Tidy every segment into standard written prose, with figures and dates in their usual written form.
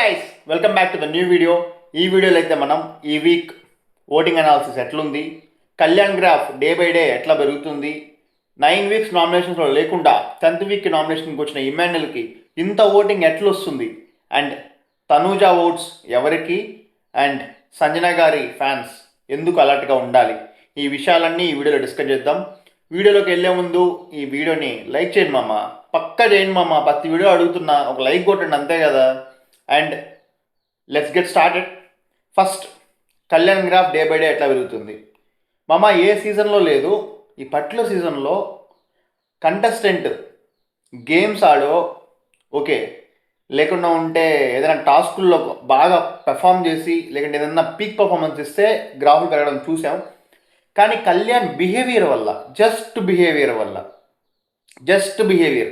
Guys, welcome back to the new video. ఈ వీడియోలో అయితే మనం ఈ వీక్ ఓటింగ్ అనాలిసిస్ ఎట్లుంది, Kalyan graph day by day ఎట్లా పెరుగుతుంది, 9 వీక్స్ నామినేషన్స్లో లేకుండా 10th వీక్కి నామినేషన్కి వచ్చిన ఇమాన్యుల్కి ఇంత ఓటింగ్ ఎట్లా వస్తుంది, అండ్ తనూజా ఓట్స్ ఎవరికి, అండ్ సంజన గారి ఫ్యాన్స్ ఎందుకు అలర్ట్గా ఉండాలి, ఈ విషయాలన్నీ ఈ వీడియోలో డిస్కస్ చేద్దాం. వీడియోలోకి వెళ్ళే ముందు ఈ వీడియోని లైక్ చేయండి మామ, పక్కా చేయండి మామ. ప్రతి వీడియో అడుగుతున్నా, ఒక లైక్ కొట్టండి అంతే కదా. And let's get started. First, Kalyan graph day by day ఎట్లా పెరుగుతుంది మామ? ఏ సీజన్లో లేదు, ఈ పర్టికులర్ సీజన్లో కంటెస్టెంట్ గేమ్స్ ఆడో ఓకే, లేకుండా ఉంటే ఏదైనా టాస్కుల్లో బాగా పెర్ఫామ్ చేసి, లేకుంటే ఏదైనా పీక్ పర్ఫార్మెన్స్ ఇస్తే గ్రాఫ్లు పెరగడం చూసాం. కానీ కళ్యాణ్ బిహేవియర్ వల్ల, జస్ట్ బిహేవియర్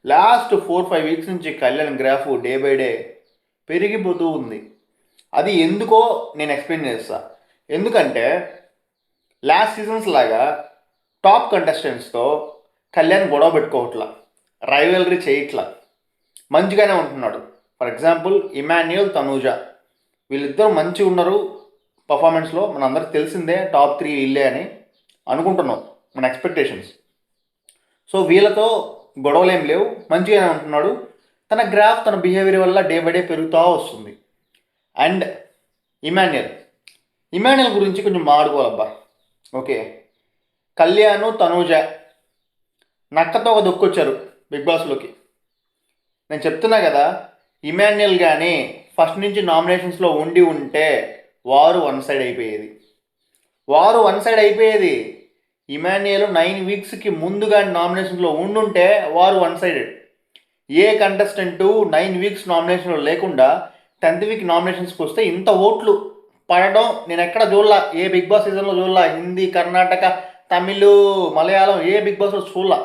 లాస్ట్ 4-5 వీక్స్ నుంచి Kalyan graph day by day పెరిగిపోతూ ఉంది. అది ఎందుకో నేను ఎక్స్ప్లెయిన్ చేస్తా. ఎందుకంటే లాస్ట్ సీజన్స్ లాగా టాప్ కంటెస్టెంట్స్తో కళ్యాణ్ గొడవ పెట్టుకోవట్లా, రైవల్రీ చేయట్లా, మంచిగానే ఉంటున్నాడు. ఫర్ ఎగ్జాంపుల్ ఇమాన్యుల్, తనూజా వీళ్ళిద్దరూ మంచిగా ఉన్నారు పర్ఫార్మెన్స్లో. మన అందరికి తెలిసిందే టాప్ 3 వీళ్ళే అని అనుకుంటున్నాం, మన ఎక్స్పెక్టేషన్స్. సో వీళ్ళతో గొడవలు ఏం లేవు, మంచిగానే ఉంటున్నాడు. తన గ్రాఫ్, తన బిహేవియర్ వల్ల డే బై డే పెరుగుతూ వస్తుంది. అండ్ ఇమాన్యుల్ గురించి కొంచెం మాట్లాడుకోవాలబ్బా. ఓకే, కళ్యాణ్, తనూజ నక్కతో ఒక దొక్కొచ్చారు బిగ్ బాస్లోకి. నేను చెప్తున్నా కదా, ఇమాన్యుల్ కానీ ఫస్ట్ నుంచి నామినేషన్స్లో ఉంటే వారు వన్ సైడ్ అయిపోయేది. ఇమాన్యుల్ 9 వీక్స్కి ముందుగా నామినేషన్లో ఉండుంటే వారు వన్ సైడెడ్. ఏ కంటెస్టెంటు 9 వీక్స్ నామినేషన్లో లేకుండా 10th వీక్ నామినేషన్స్కి వస్తే ఇంత ఓట్లు పడడం నేను ఎక్కడ చూడలా, ఏ బిగ్ బాస్ సీజన్లో చూడలా. హిందీ, కర్ణాటక, తమిళ్, మలయాళం ఏ బిగ్ బాస్లో చూడలా.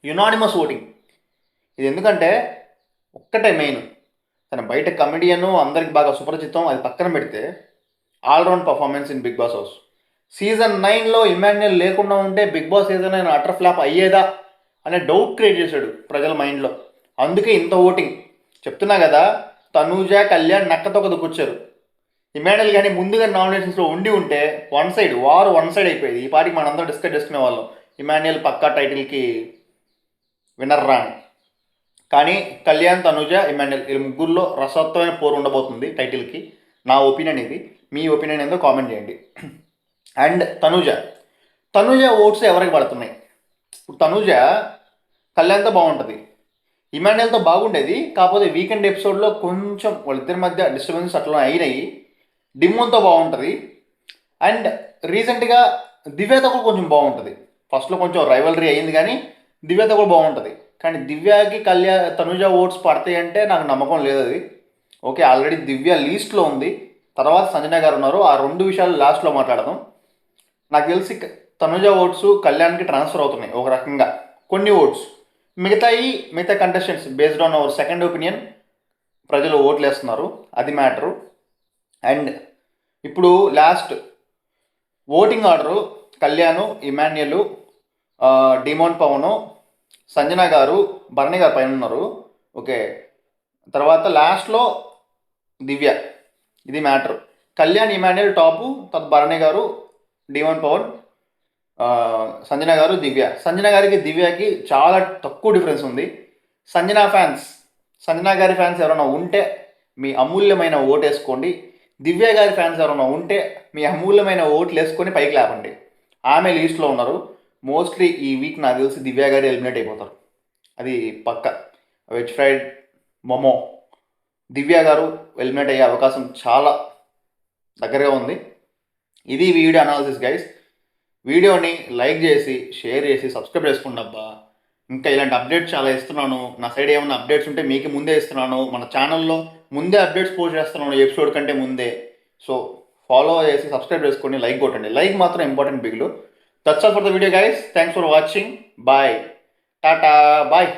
Unanimous voting. ఇది ఎందుకంటే ఒక్కటే మెయిన్, తన బయట కమెడియన్ అందరికి బాగా సుపరిచితం, అది పక్కన పెడితే all round performance in Bigg Boss house. Season 9లో ఇమాన్యుల్ లేకుండా ఉంటే బిగ్ బాస్ సీజన్ అయినా అటర్ ఫ్లాప్ అయ్యేదా అనే డౌట్ క్రియేట్ చేశాడు ప్రజల మైండ్లో. అందుకే ఇంత ఓటింగ్. చెప్తున్నా కదా, తనూజ, కళ్యాణ్ నక్కతో దొక్కొచ్చారు. ఇమాన్యుల్ కానీ ముందుగా నామినేషన్స్లో ఉంటే వన్ సైడ్ అయిపోయేది. ఈ పాటికి మనందరం డిస్కస్ చేసుకునే వాళ్ళం, ఇమాన్యుల్ పక్కా టైటిల్కి విన్నర్ రా అని. కానీ కళ్యాణ్, తనూజ, ఇమాన్యుల్ వీళ్ళ ముగ్గురులో రసవత్తమైన పోరు ఉండబోతుంది టైటిల్కి. నా ఒపీనియన్ ఇది. మీ ఒపీనియన్ ఏందో కామెంట్ చేయండి. అండ్ తనూజ ఓట్స్ ఎవరికి పడుతున్నాయి? ఇప్పుడు తనూజ కళ్యాణ్తో బాగుంటుంది, ఇమాన్యుల్తో బాగుండేది. కాకపోతే వీకెండ్ ఎపిసోడ్లో కొంచెం వాళ్ళిద్దరి మధ్య డిస్టర్బెన్స్ అట్లా అయినాయి. డిమ్మోన్తో బాగుంటుంది. అండ్ రీసెంట్గా దివ్యతో కూడా కొంచెం బాగుంటుంది. ఫస్ట్లో కొంచెం రైవలరీ అయ్యింది, కానీ దివ్యతో కూడా బాగుంటుంది. కానీ దివ్యకి తనూజ ఓట్స్ పడతాయి అంటే నాకు నమ్మకం లేదు అది. ఓకే, ఆల్రెడీ దివ్య లీస్ట్లో ఉంది, తర్వాత సంజన గారు ఉన్నారు. ఆ 2 విషయాలు లాస్ట్లో మాట్లాడదాం. నాకు తెలిసి తనూజ ఓట్స్ కళ్యాణ్కి ట్రాన్స్ఫర్ అవుతున్నాయి ఒక రకంగా, కొన్ని ఓట్స్. మిగతా contestants based on our second opinion ప్రజలు ఓట్లు వేస్తున్నారు, అది మ్యాటరు. అండ్ ఇప్పుడు last voting order Kalyan, Emmanuel, Demon Pavan, Sanjana garu, Bharani గారు పైన ఉన్నారు. ఓకే, తర్వాత లాస్ట్లో దివ్య. ఇది మ్యాటర్. కళ్యాణ్, ఇమాన్యుల్ టాపు, తర్వాత భరణి గారు, డిమోన్ పవన్, సంజన గారు, దివ్య. సంజన గారికి దివ్యకి చాలా తక్కువ డిఫరెన్స్ ఉంది. సంజన గారి ఫ్యాన్స్ ఎవరైనా ఉంటే మీ అమూల్యమైన ఓటు వేసుకోండి. దివ్య గారి ఫ్యాన్స్ ఎవరైనా ఉంటే మీ అమూల్యమైన ఓట్లు వేసుకొని పైకి లేపండి. ఆమె లీస్ట్లో ఉన్నారు. మోస్ట్లీ ఈ వీక్ నాకు తెలిసి దివ్య గారు ఎలిమినేట్ అయిపోతారు, అది పక్క. వెజ్ ఫ్రైడ్ మొమో దివ్య గారు ఎలిమినేట్ అయ్యే అవకాశం చాలా దగ్గరగా ఉంది. ఇది వీడియో అనాలిసిస్ గైస్. వీడియోని లైక్ చేసి, షేర్ చేసి, సబ్స్క్రైబ్ చేసుకోండి అబ్బా. ఇంకా ఇలాంటి అప్డేట్స్ చాలా ఇస్తున్నాను. నా సైడ్ ఏమైనా అప్డేట్స్ ఉంటే మీకు ముందే ఇస్తున్నాను. మన ఛానల్లో ముందే అప్డేట్స్ పోస్ట్ చేస్తున్నాను ఎపిసోడ్ కంటే ముందే. సో ఫాలో చేసి సబ్స్క్రైబ్ చేసుకొని లైక్ కొట్టండి. లైక్ మాత్రం ఇంపార్టెంట్ బిగ్లు. That's all for the video guys. Thanks for watching. Bye, tata, bye.